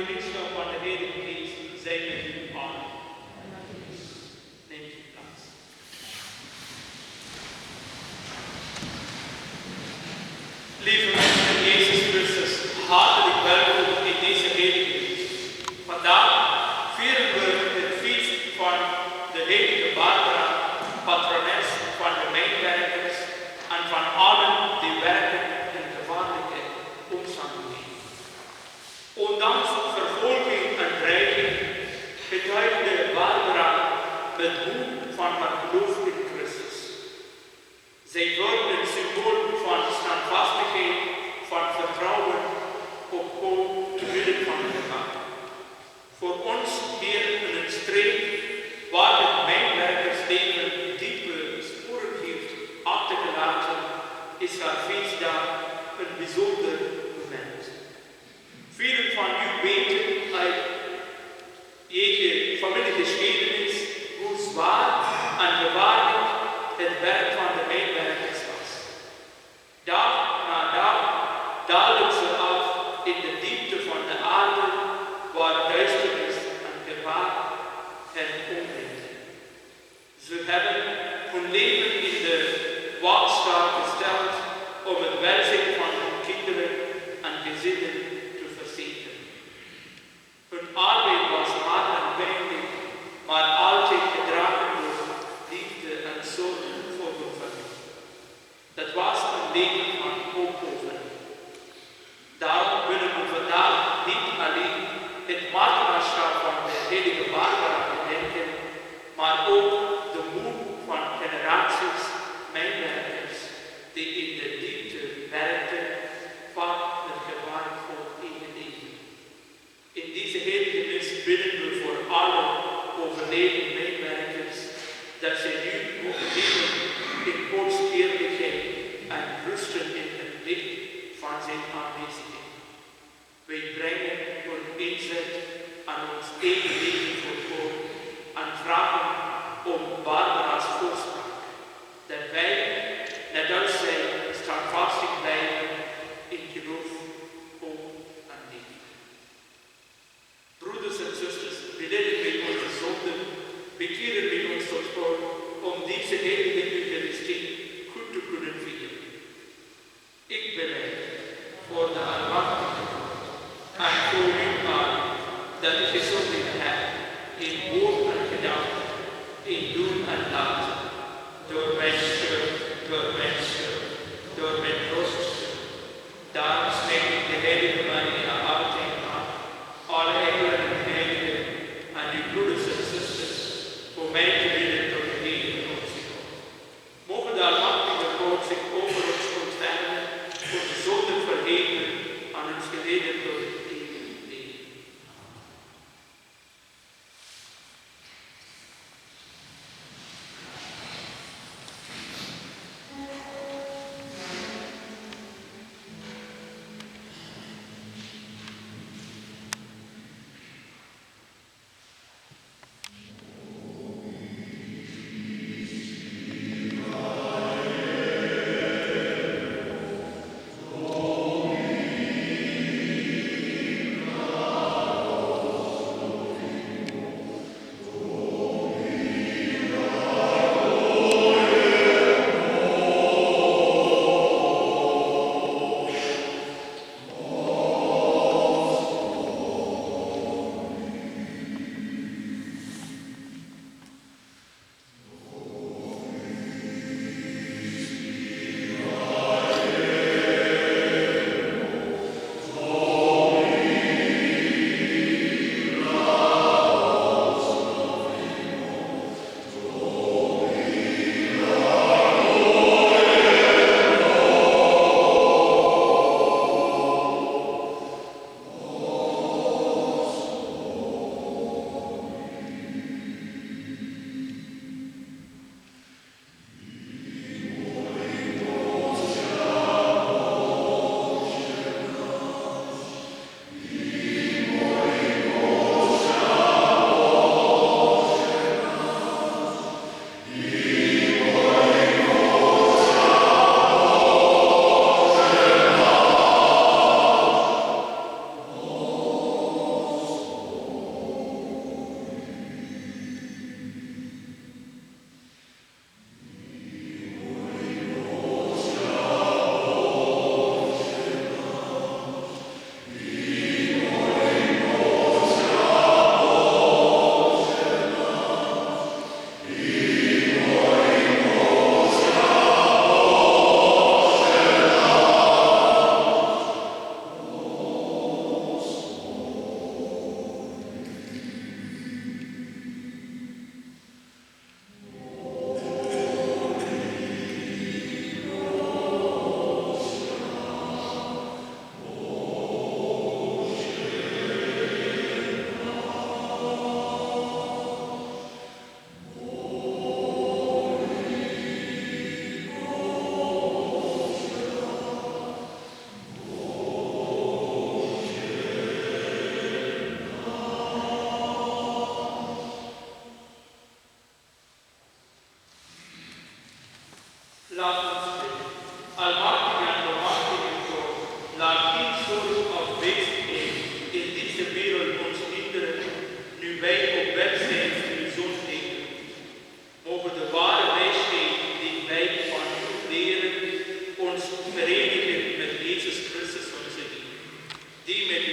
gemeenschap van de Heilige Geest zijn met u allen. Neemt u plaats. Lieve mensen in Jezus Christus, hartelijk welkom in deze Heilige Dienst. Vandaag vieren we het feest van de Heilige Barbara, patrones van de mijnwerkers en van allen die werken in gevaarlijke omstandigheden. Ondanks vervolging en dreiging getuigde Barbara met moed van haar geloof in Christus. Zij wordt een symbool van standvastigheid, van vertrouwen op God te midden van het gevaar. Voor ons hier in een streek waar het mijnwerkersleven diepe sporen heeft achtergelaten, is haar feestdag een bijzonder moment. Velen van u weten uit je familiegeschiedenis hoe zwaar en gevaarlijk het werk van de mijnwerkers was. Dag na dag daalden ze af in de diepte van de aarde waar duisternis en gevaar hen omringden. Ze hebben hun leven in de waagschaal gesteld om het welzijn van hun kinderen en gezinnen te verzekeren. Hun arbeid was hard en pijnlijk, maar altijd gedragen door liefde en zorg voor hun familie. Dat was een leven van opoffering. Daarom willen we vandaag niet alleen het martelaarschap van de Heilige Barbara gedenken, maar ook de moed van generaties mijnwerkers die in de diepte werkten van het gevaar voor eigen leven. In deze heilige mis bidden we voor alle overleden mijnwerkers dat ze nu mogen leven in Gods eerlijkheid en rusten in het licht van zijn aanwezigheid. Wij brengen hun inzet aan ons eigen leven voor God en vragen om Barbara's voorspraak, dat wij, net als zij, standvastig blijven in geloof, hoop en liefde. Broeders en zusters, beleiden wij onze zonden, bekeren wij ons tot God om deze heilige Eucharistie goed te kunnen vieren. Ik beleid voor de almachtige God en voor u allen dat ik gezondigd heb in woord en gedachte, in doen en laten,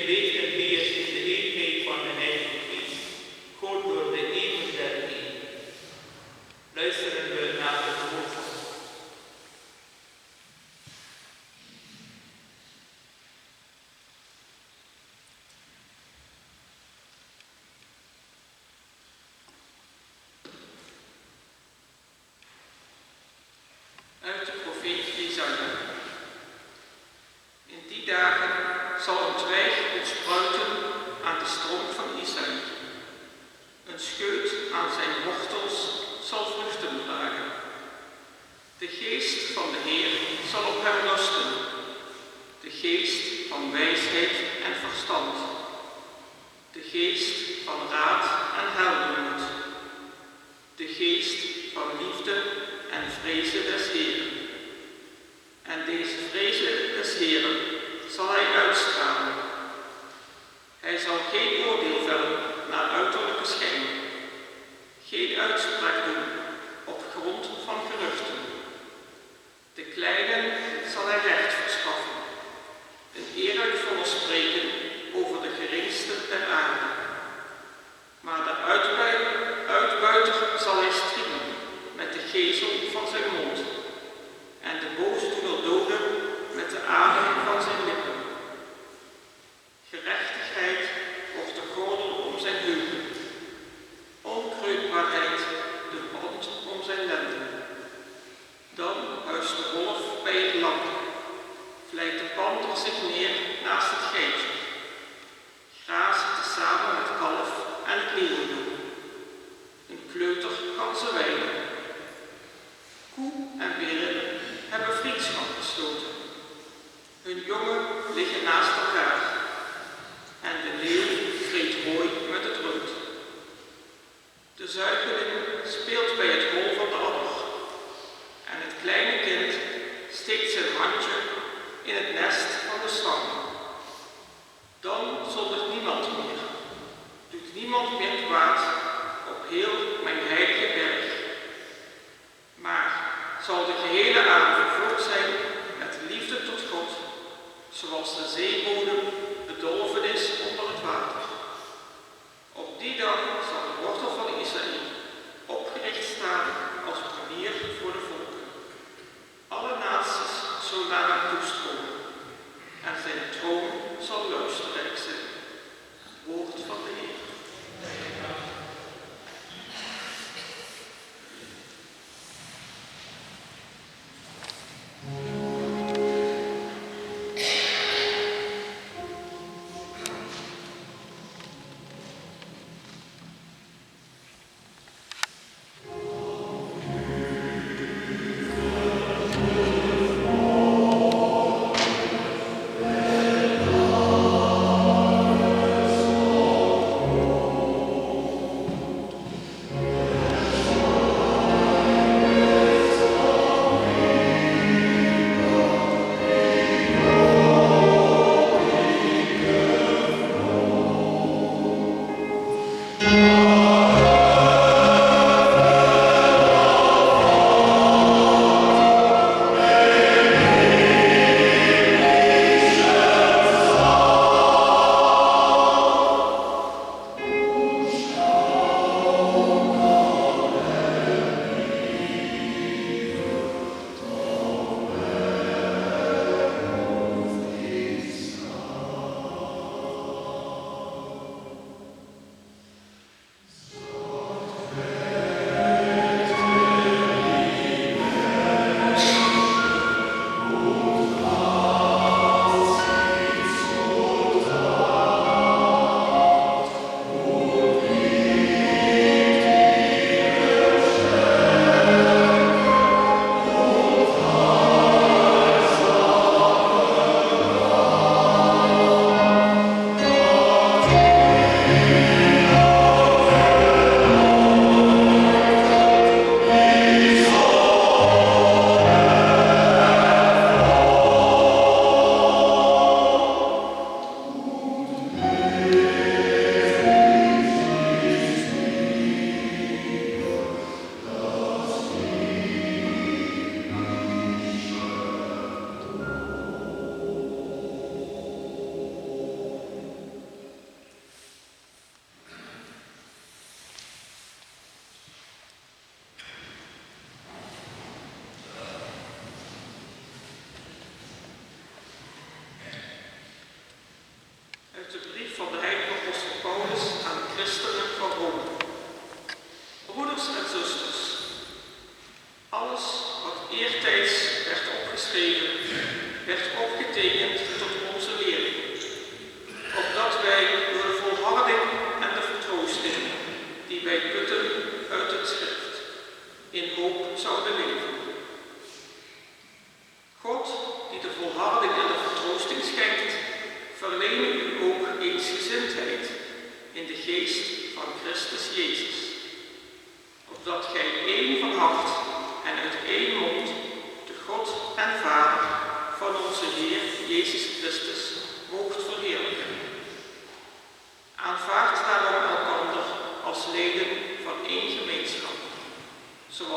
leeft en heerst in de eenheid van de Heilige Geest, God door de eeuwen der eeuwen. Luisteren we naar het woord van God. Uit de profeet Jesaja. In die dagen zal een twijg ontspruiten aan de stroom van Isaïe. Een scheut aan zijn wortels zal vruchten dragen. De geest van de Heer zal op hem rusten. De geest van wijsheid en verstand. De geest van raad en heldenmoed. De geest van liefde en vrezen des Heeren. En deze vrezen des Heeren zal hij uitstralen. Hij zal geen oordeel vellen naar uiterlijke schijn, geen uitspraak doen op grond van geruchten. De kleinen zal hij recht verschaffen, een eerlijk vonnis spreken over de geringste der aarde. Maar de uitbuiter zal hij striemen met de gezel van zijn mond en de boosdoener doden met de adem van zijn lippen. Gerechtigheid wordt de gordel om zijn heupen, onkreukbaarheid de band om zijn lenden. Dan huist de wolf bij het lam, vlijt de panter zich neer naast het geitje, grazen tezamen met kalf en het leeuwendoel. Een kleuter kan ze weiden. Koe en beren hebben vriendschap gesloten. Hun jongen liggen naast elkaar en de leeuw vreet hooi met het rund. De zuigeling speelt bij het hol van de adder en het kleine kind steekt zijn handje in het nest van de slang. Dan zondigt niemand meer, doet niemand meer kwaad op heel mijn heilige berg. Maar zal de gehele aarde vervuld zijn met liefde tot God, zoals de zeebodem bedolven is onder het water. Op die dag zal de wortel van Isaïe opgericht staan als banier voor de volken. Alle naties zullen naar hem toestromen en zijn troon zal luisterrijk zijn. Het woord van de Heer.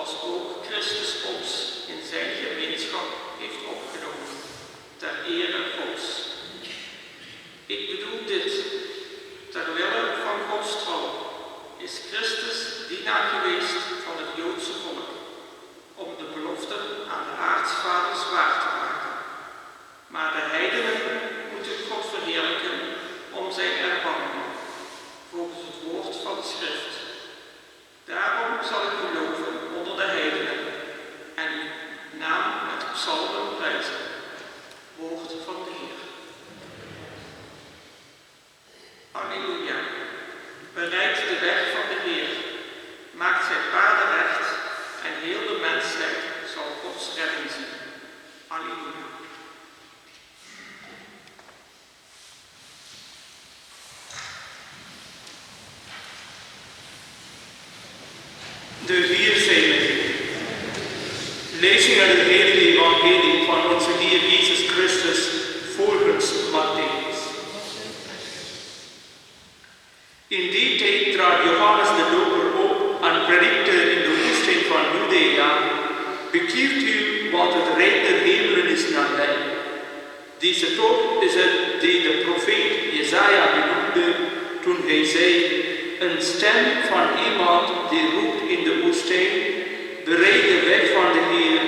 zoals ook Christus ons in zijn gemeenschap heeft opgenomen, ter ere Gods. Ik bedoel dit, terwille van Gods trouw is Christus dienaar geweest van het Joodse volk, om de belofte aan de aartsvaders waar te maken. Maar de heidenen moeten God verheerlijken om zijn erbarmen, volgens het woord van de schrift. Daarom zal ik geloven onder de heidenen en uw naam met psalmen prijzen. Woord van de Heer. Halleluja. Bereidt de weg van de Heer, maakt zijn paden recht en heel de mensheid zal Gods redding zien. Halleluja. De Heer zij met u. Lezing uit het heilige evangelie van onze Heer Jezus Christus volgens Matthäus. In die tijd trad Johannes de Doper op en predikte in de woestijn van Judea: bekeert u, want het rijk der hemelen is nabij. Deze toch is het die de profeet Jesaja benoemde toen hij zei: een stem van iemand die roept in de woestijn: bereid de weg van de Heer,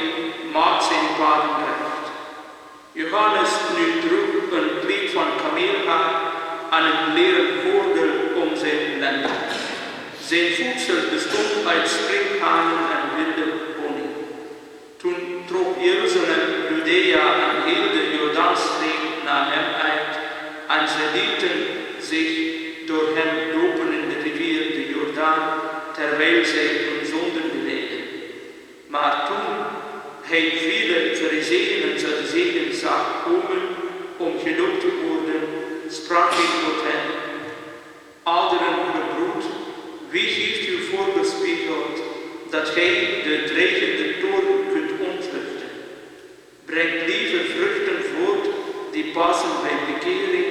maakt zijn paden recht. Johannes nu droeg een kleed van kameelhaar en een leren gordel om zijn lenden. Zijn voedsel bestond uit sprinkhanen en wilde honing. Toen trok Jeruzalem, Judea en heel de Jordaanstreek naar hem uit en ze lieten zich door hem dopen in de rivier de Jordaan, terwijl zij hun zonden beleden. Maar toen hij vele Farizeeën en Sadduceeën zag komen om gedoopt te worden, sprak hij tot hen: ouderen gebroed, wie heeft u voorgespiegeld dat gij de dreigende toorn kunt ontvluchten? Brengt liever vruchten voort die passen bij bekering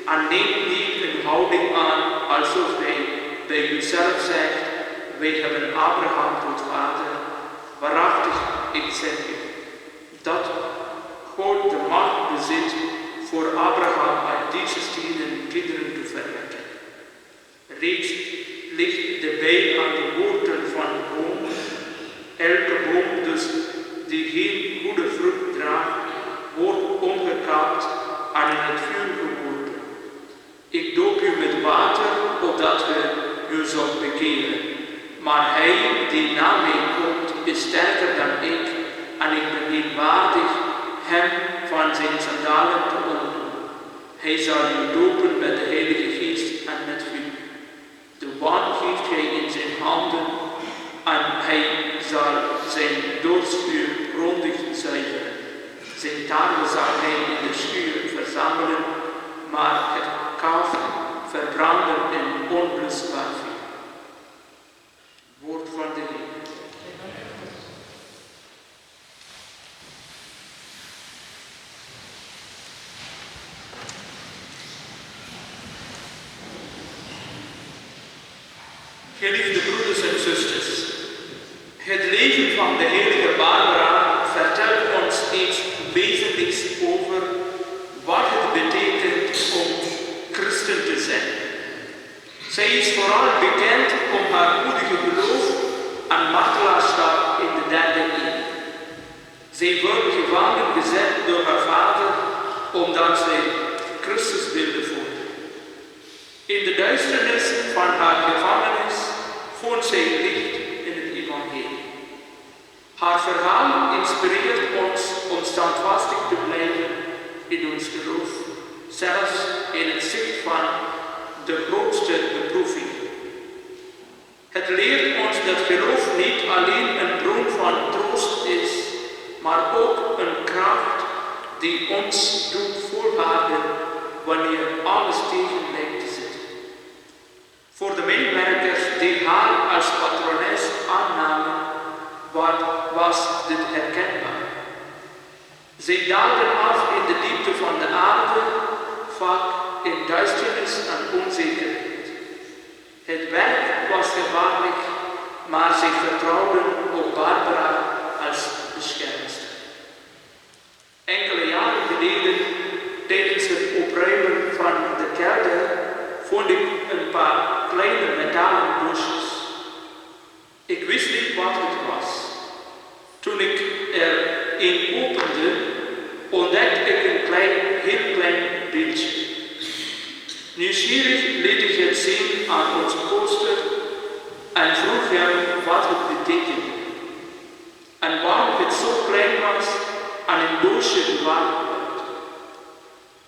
en neemt niet een houding aan alsof gij bij uzelf zegt: wij hebben Abraham tot vader. Waarachtig, ik zeg u, dat God de macht bezit voor Abraham uit deze stenen kinderen te verwekken. Reeds ligt de bij aan de wortel van de boom. Elke boom dus die geen goede vrucht draagt, wordt omgekapt en in het vuur geworpen. Ik doop u met water, opdat ge u zult bekeren. Maar hij die na mij komt, is sterker dan ik, en ik ben niet waardig hem van zijn sandalen te ontdoen. Hij zal u dopen met de Heilige Geest en met vuur. De wand geeft hij in zijn handen, en hij zal zijn doorschuur grondig zuiveren. Zijn tarwe zal hij in de schuur verzamelen, maar het kalf verbranden in onblusbaar vuur. Woord van de Heer. Geliefde broeders en zusters, het leven van de heilige Barbara vertelt ons iets wezenlijks over wat het betekent om christen te zijn. Zij is vooral bekend om haar moedige geloof en martelaarschap in de 3e eeuw. Zij wordt gevangen gezet door haar vader omdat zij Christus wilde volgen. In de duisternis van haar gevangenis vond zij licht in het evangelie. Haar verhaal inspireert ons om standvastig te blijven in ons geloof, zelfs in het zicht van de grootste beproeving. Het leert ons dat geloof niet alleen een bron van troost is, maar ook een kracht die ons doet volharden wanneer alles tegen lijkt te zitten. Voor de medewerkers die haar als patrones aannamen, was dit herkenbaar. Zij daalden af in de diepte van de aarde, vaak in duisternis en onzekerheid. Het werk was gevaarlijk, maar zich vertrouwden op Barbara als beschermster. Enkele jaren geleden, tijdens het opruimen van de kelder, vond ik een paar kleine metalen doosjes. Ik wist niet wat het was. Toen ik er een opende, ontdekte ik een heel klein beeldje. Nieuwsgierig liet ik het zien aan onze poster en vroeg hem wat het betekende en waarom het zo klein was en een doosje bewaard werd.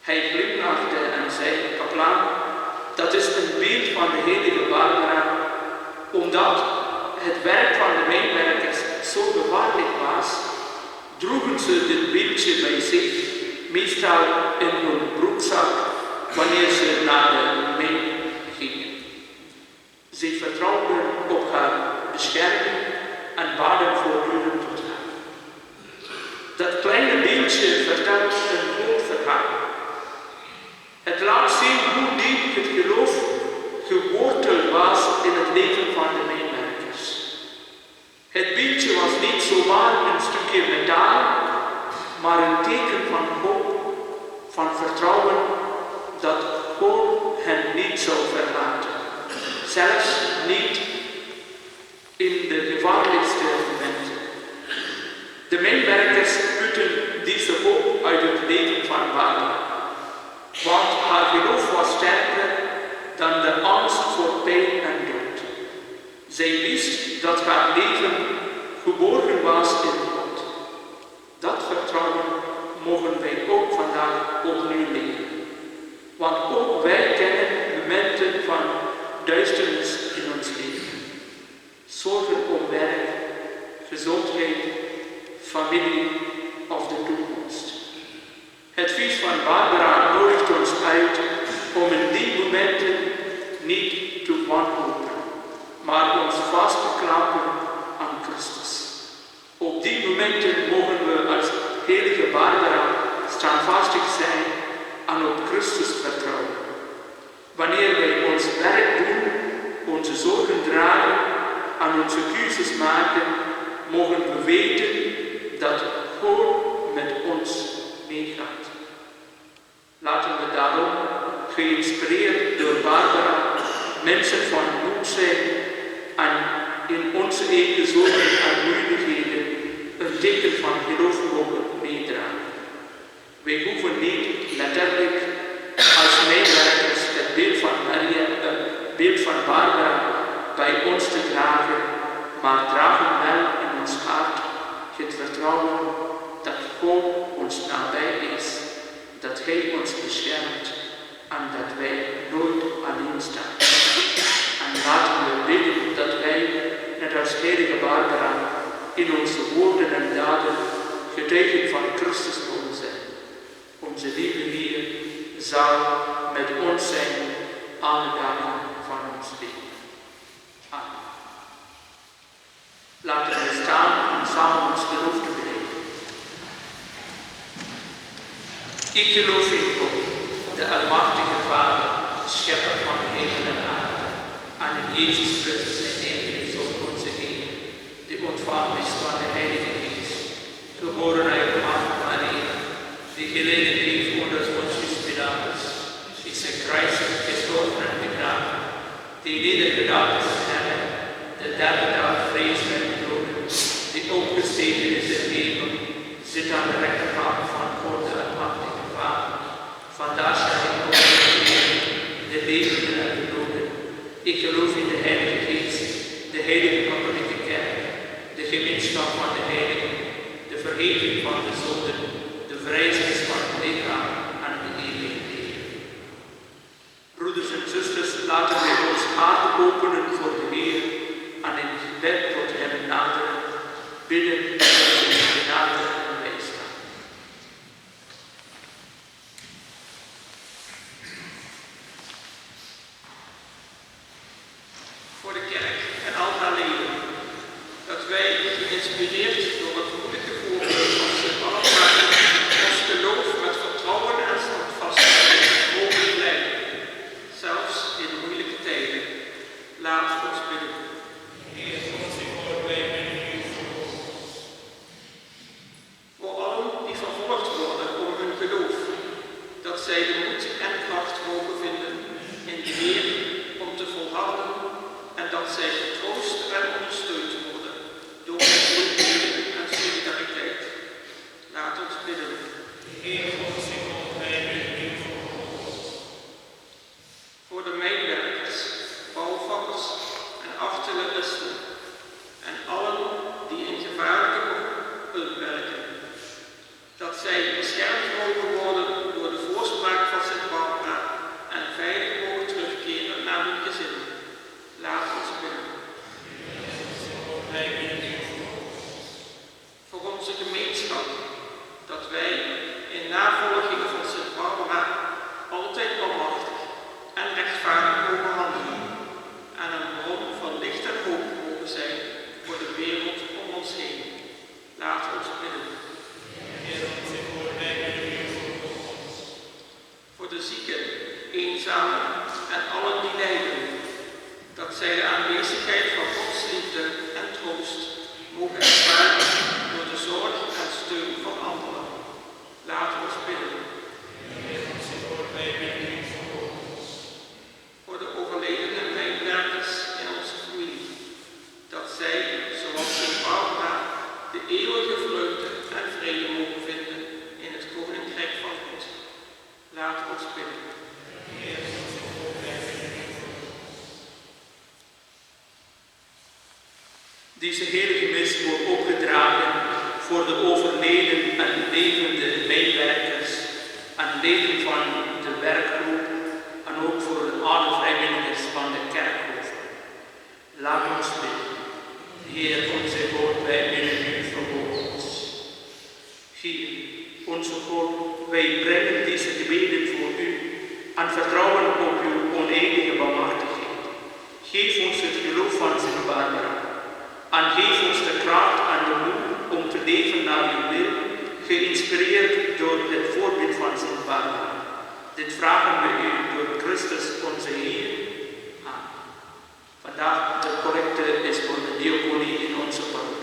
Hij glimlachte en zei: kaplaan, dat is een beeld van de heilige Barbara, omdat het werk van de mijnwerkers zo gevaarlijk was, droegen ze dit beeldje bij zich, meestal in hun broekzak, wanneer ze naar de mijn gingen. Ze vertrouwden op haar bescherming en baden voortdurend tot haar. Dat kleine beeldje vertelt een groot verhaal. Het laat zien hoe diep het geloof geworteld was in het leven van de mijnwerkers. Het beeldje was niet zomaar een stukje metaal, maar een teken van hoop, van vertrouwen dat God hen niet zou verlaten. Zelfs niet in de gevaarlijkste momenten. De mijnwerkers putten deze hoop uit het leven van Barbara, want haar geloof was sterker dan de angst voor pijn en dood. Zij wist dat haar leven geborgen was in God. Dat vertrouwen mogen wij ook vandaag opnieuw leren. Want ook wij kennen momenten van duisternis in ons leven. Zorgen om werk, gezondheid, familie of de toekomst. Het feest van Barbara nodigt ons uit om in die momenten niet te wanhopen, maar ons vast te klampen aan Christus. Op die momenten mogen we als heilige Barbara standvastig zijn en op Christus vertrouwen. Wanneer wij ons werk doen, onze zorgen dragen en onze keuzes maken, mogen we weten dat God met ons meegaat. Laten we daarom, geïnspireerd door Barbara, mensen van moed zijn en in onze eigen zorgen en moeilijkheden een teken van geloof mogen meedragen. Wij hoeven niet letterlijk als mijnwerkers het beeld van Maria, het beeld van Barbara bij ons te dragen, maar dragen wel in ons hart het vertrouwen dat God ons nabij is, dat Hij ons beschermt en dat wij nooit alleen staan. En laten we bidden dat wij, net als heilige Barbara, in onze woorden en daden getuigen van Christus mogen zijn. Onze lieve Heer zal met ons zijn alle dagen van ons leven. Amen. Laten we staan en samen ons geloof beleiden. Ik geloof in God, de Almachtige Vader, Schepper van hemel en aarde, en in Jezus Christus, zijn enige Zoon, onze Heer, die ontvangen is van de Heilige Geest, geboren uit Maagd Maria, die geleden heeft onder Pontius Pilatus, is in Christus gestorven en begraven, die nedergedaald is in hemel, de derde dag vrees met de doden, die opgestegen is in hemel, zit aan de rechterhand van God, de Almachtige Vader. Vandaar zal hij komen de levenden en de doden. Ik geloof in de Heilige Geest, de Heilige Katholieke Kerk, de gemeenschap van de Heiligen, de vergeving van de zonden, de vrijheid van het lichaam en het eeuwige leven. Broeders en zusters, laten wij ons hart openen voor de Heer en in gebed tot Hem naderen, bidden en genade en wijsheid. Voor de kerk en al haar leden, dat wij, geïnspireerd door het moeilijke voorbeeld van Sint Barbara, ons geloof met vertrouwen en standvastigheid mogen blijven, zelfs in moeilijke tijden. Laat ons bidden. Heer, ervaren door de zorg en steun van anderen. Laten we bidden. Voor de overledene medewerkers in onze familie, dat zij, zoals hun Barbara, de eeuwige vreugde en vrede mogen vinden in het Koninkrijk van God. Laten we bidden. Deze heilige mis wordt opgedragen voor de overleden en levende medewerkers en leden van de werkgroep en ook voor alle vrijwilligers van de kerkhoven. Laat ons bidden. Heer, onze God, wij bidden u, verhoor ons. Heer, onze God, wij brengen deze gebeden voor u en vertrouwen op uw oneindige barmhartigheid. Geef ons het geloof van Sint Barbara. En geef ons de kracht en de moed om te leven naar uw wil, geïnspireerd door het voorbeeld van Sint Barbara. Dit vragen we u door Christus onze Heer. Amen. Vandaag de collecte is voor de diaconie in onze parochie.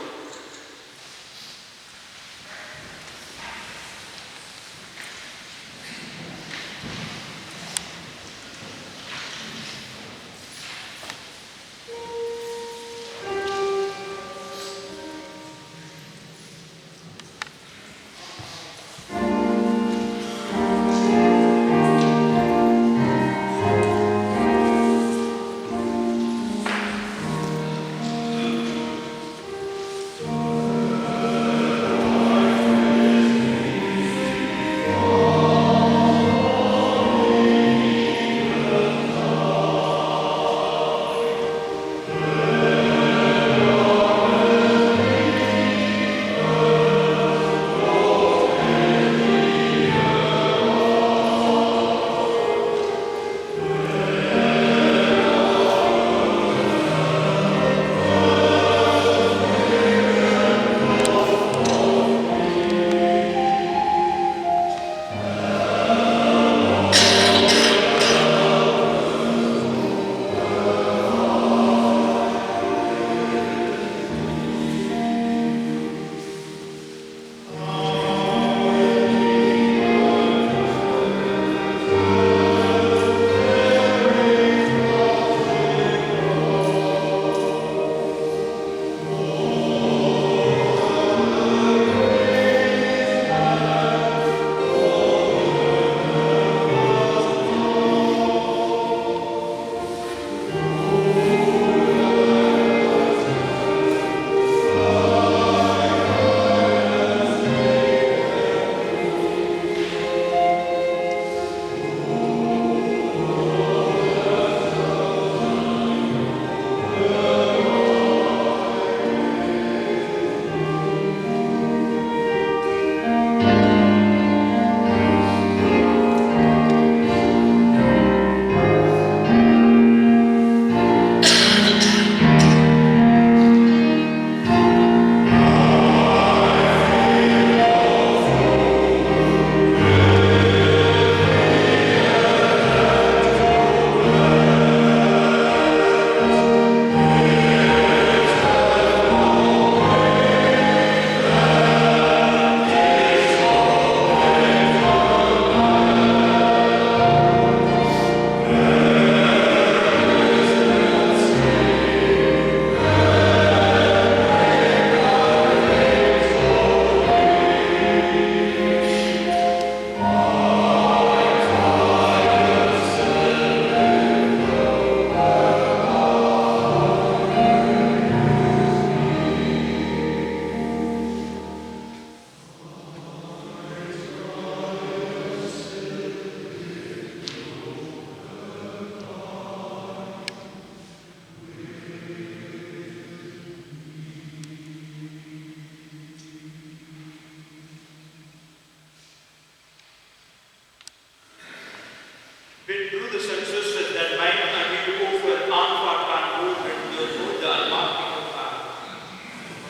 Broeders en zusters, dat mijn aan u over aanvaard kan worden door God de Almachtige Vader.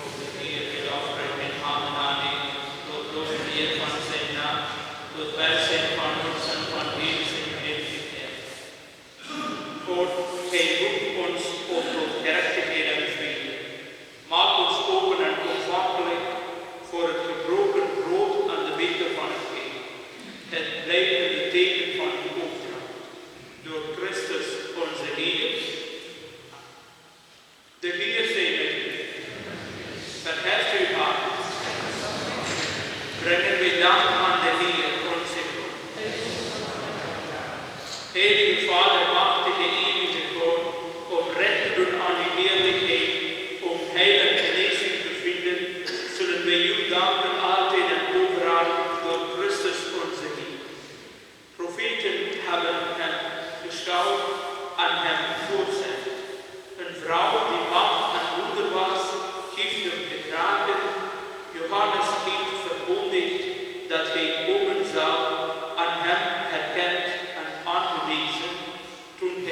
Ook de Heer wil offeren met handen aannemen, tot glorieën van zijn naam, tot welzijn van ons en van heel zijn heiligheid. God, gij roept ons op tot gerechtigheid en vrede. Maak ons open en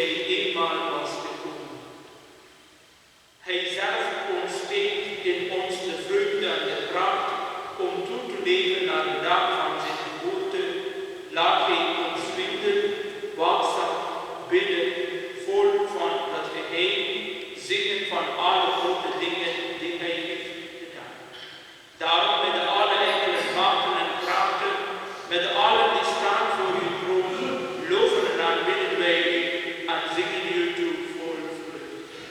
hij eenmaal was gekomen. Hij zelf ontsteekt in ons de vreugde en de kracht om toe te leven naar de dag van zijn geboorte. Laat hij ons vinden, waakzaam, bidden, vol van het geheim, zingen van alle grote dingen die hij heeft gedaan. Daarom met alle enkele machten en krachten, met allen die staan voor uw troon, loven en aanbidden wij u en zingen u toe vol vreugde.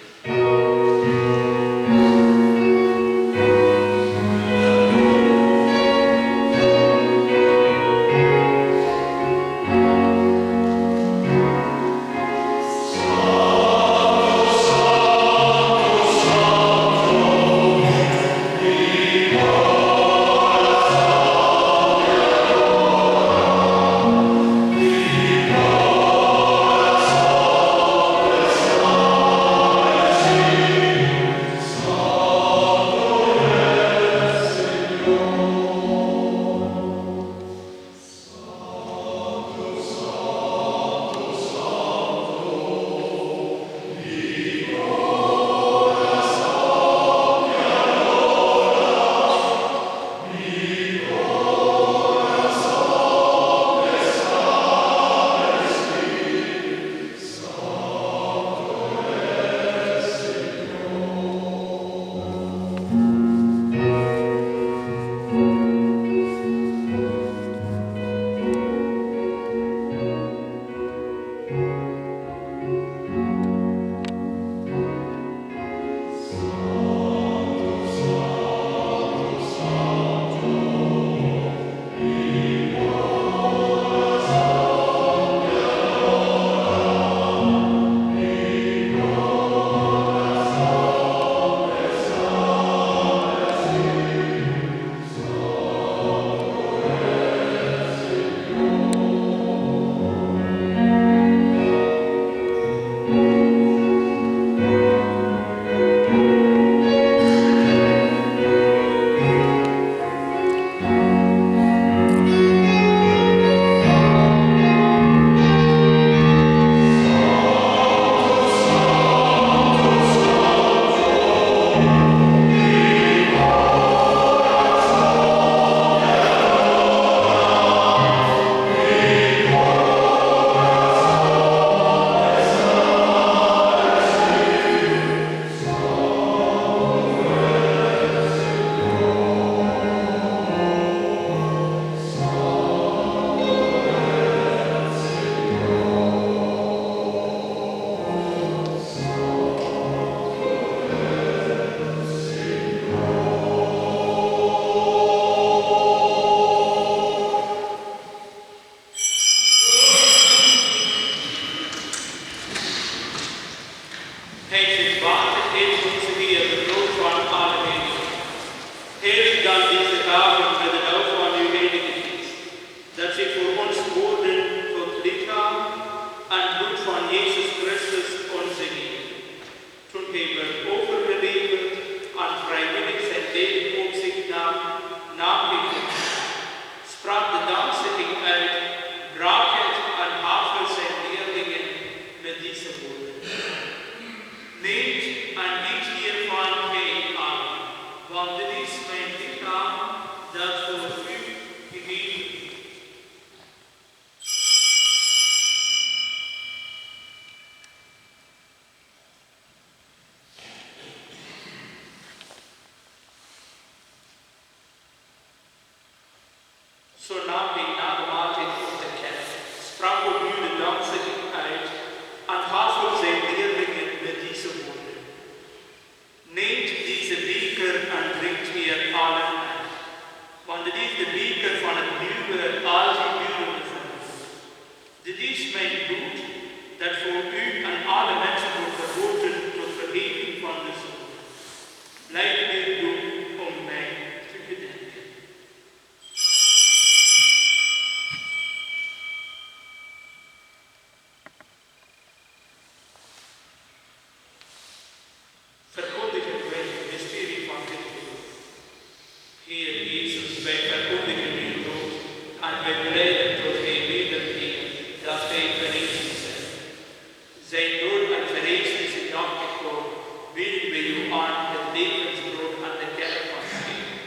Zo nam hij na de maaltijd op de kerk, sprak opnieuw de dankzegging uit en gaf voor zijn leerlingen met deze woorden. u aan het levensbrood aan de kerk van geven.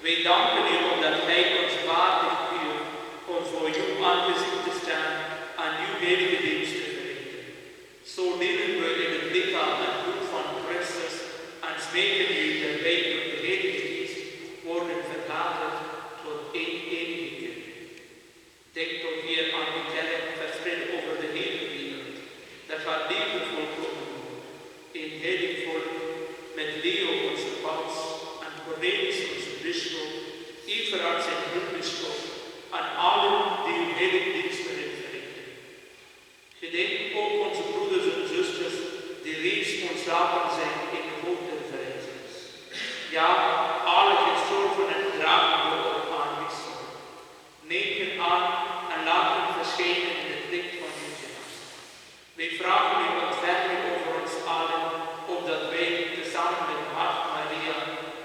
Wij danken u omdat hij ons waardig uur om voor uw aangezicht te staan aan uw heilige dienst te verrichten. Zo delen we in het lichaam en bloed van Christus en smeken u dat wij door de heilige dienst worden vergaderd tot één enige kerk. Denk toch hier aan de kerk verspreid over de hele wereld, dat haar leven volkomen wordt. Een heilig volk met Leo onze paus en Cornelius onze bisschop, Everard zijn grundbisschop en allen die uw heilige dienst willen verrichten. Gedenk ook onze broeders en zusters die reeds ontslapen zijn in de hoop der verrijzenis. Ja, alle gestorvenen dragen we op aanwezig. Neem hen aan en laat hen verschijnen in het licht van uw genade. Wij vragen u ontferming over ons allen, opdat wij tezamen met Maagd Maria,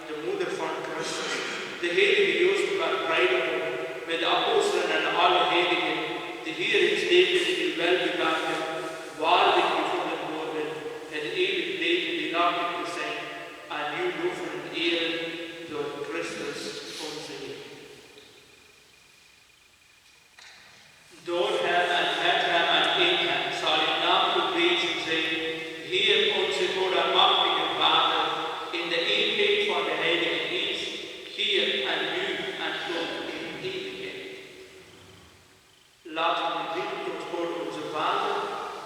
de moeder van Christus, de heilige Jozef bruidegom, met de apostelen en alle heiligen, die hier in het leven in uw welbegaafde, waardig gevonden worden, het eeuwig leven die nagelijk te zijn, aan uw loven en eren door Christus onze Heer. Door hem en met hem en in hem zal uw naam geprezen zijn, Heer onze godalmachtige Vader, in de eenheid van de Heilige Geest, hier en nu en tot in eeuwigheid. Laten we bidden tot God onze Vader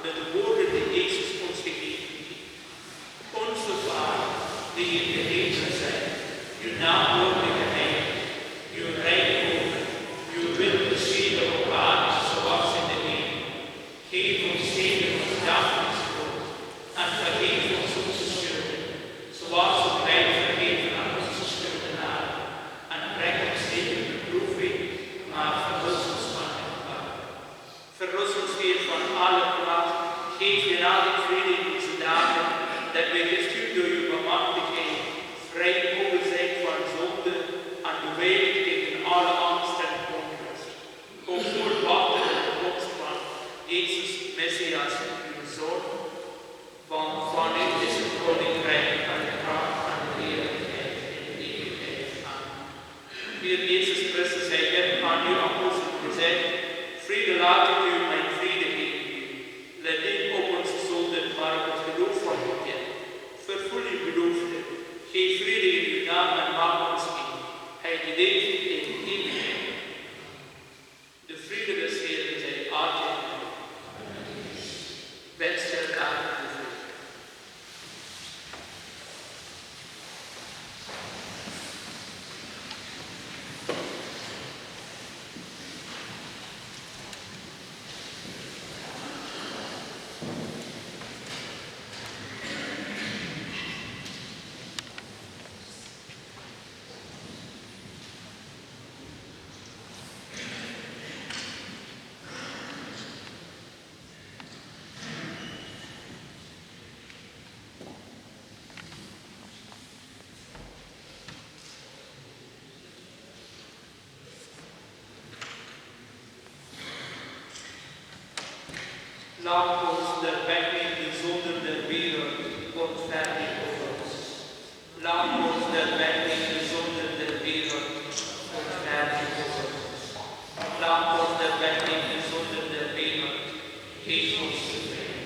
met de woorden die Jezus ons gegeven heeft. Onze Vader, die in de hemel zijt, uw naam worden geheiligd, uw rijk komen, uw wil geschieden op aarde zoals in de hemel. Geef ons heden ons dagelijks brood en vergeef ons onze schulden, zoals ook wij vergeven aan onze schuldenaren. En breng ons niet in beproeving, maar verlos ons van het kwaad. Verlos ons weer van alle kwaad, geef genadig vrede in onze dagen, dat wij gestuurd door uw bemachtigheid vrij open zijn van zonde en beveiligd tegen alle angst en onrust. Ook voor wachten op de komst van Jezus Messias, uw Zoon, want van u is het koninkrijk en de kracht en de heerlijkheid in de eeuwigheid. Amen. Heer Jezus Christus, hij heeft aan uw apostelen gezegd, vrede laat ik u, mijn vrede geef ik u. Let niet op onze zonden, maar op het geloof van uw kind. Vervul uw belofte, geef vrede in uw naam en maak ons één. Hij die leeft in eeuwigheid. De vrede des Heeren zij altijd met u. Wens elkaar de vrede. Laat ons de wegneemde zonden der wereld ontfermen over ons. Laat ons de wegneemde zonden der wereld ontfermen over ons. Laat ons de wegneemde zonden der wereld, geef ons de vrede.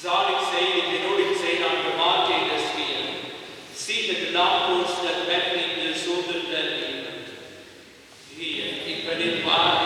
Zalig zij die benodigd zijn aan de maaltijd des Heeren. Zie het lamppost dat wegneemt de zonden der wereld. Heer, ik ben niet waar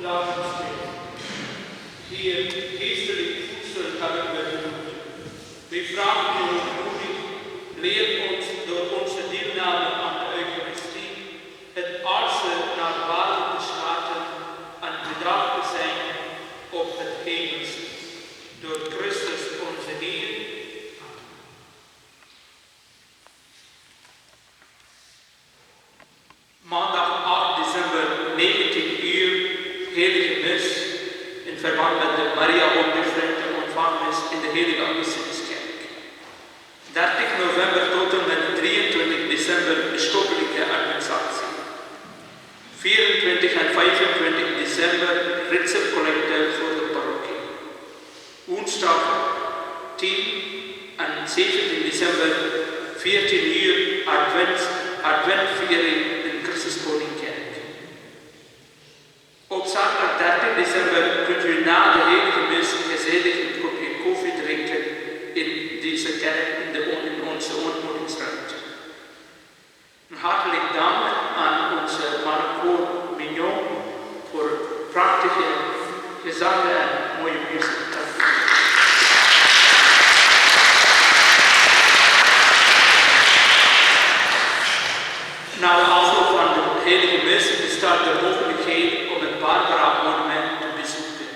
Laat ons bidden. Heer, geestelijk voedsel hebben we nodig. Wij vragen u ontmoediging, leer ons door onze deelname aan de Eucharistie het aardse naar waarde te schatten en bedacht te zijn op het hemelse. Door Christus onze Heer. Maandag 8 december, 19 uur, heilige mis in verband met de Maria onbevlekte ontvangenis in de Heilige Augustinuskerk. 30 november tot en met 23 december bisschoppelijke administratie. 24 en 25 december ritselcollecte voor de parochie. Woensdag 10 en 17 december 14 uur adventviering in Christus Koningkerk. Op zaterdag 30 december kunt u na de heilige mis gezellig een kopje koffie drinken in deze kerk in onze ontmoetingsruimte. Een hartelijk dank aan onze Marco Mignon voor prachtige gezangen en mooie muziek. Na de afloop van de heilige mis bestaat de mogelijkheid om het Barbara-monument te bezoeken,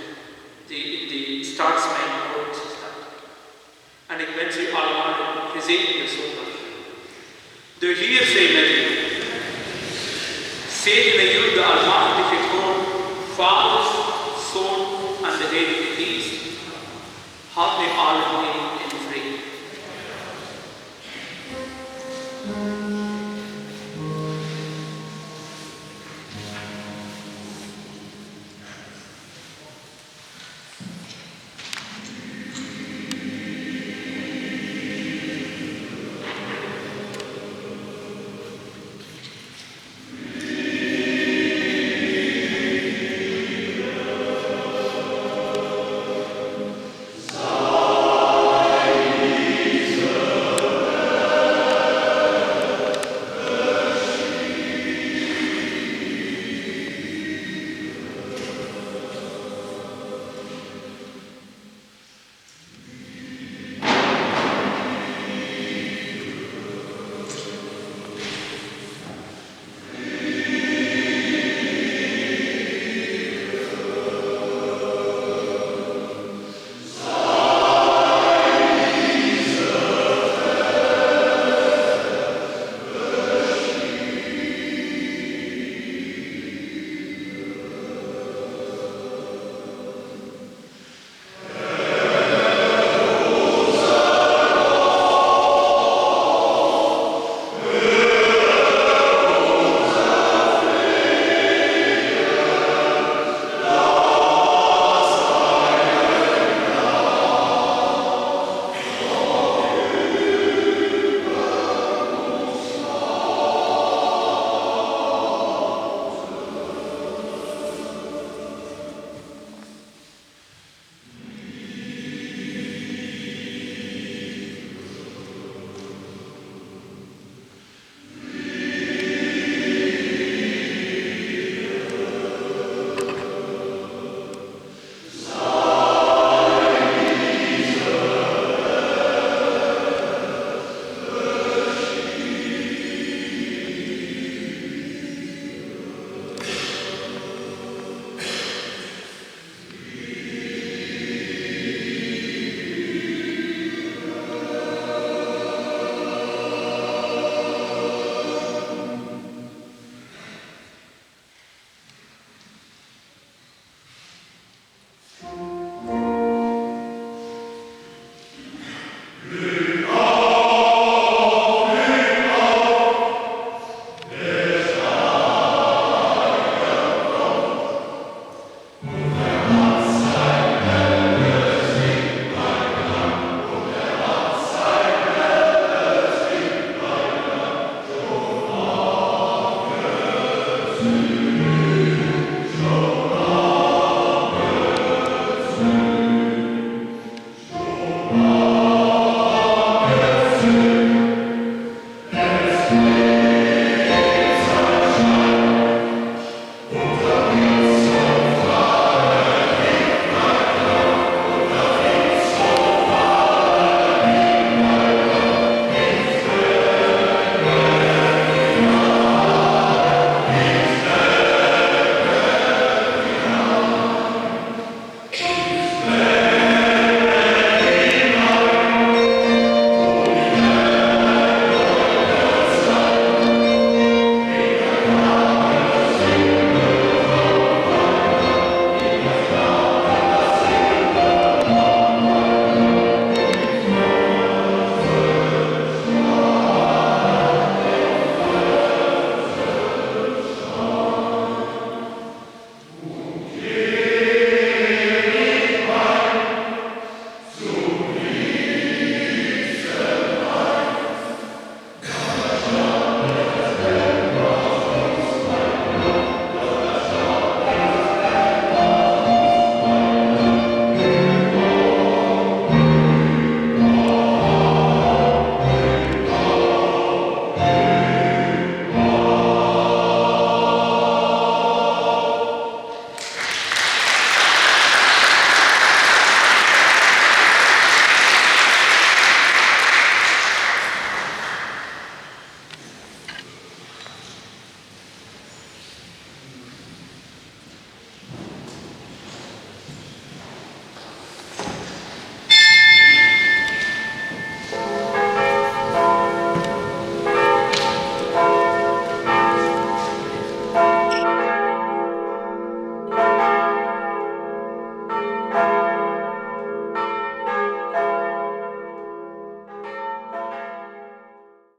die in de Staatsmijn staat. En ik wens u allemaal een gezegende zondag. De Heer zij met u. Zegene jullie de Almachtige God, Vader, Zoon en de Heilige Geest. Houd nu allen in vrede. Amen.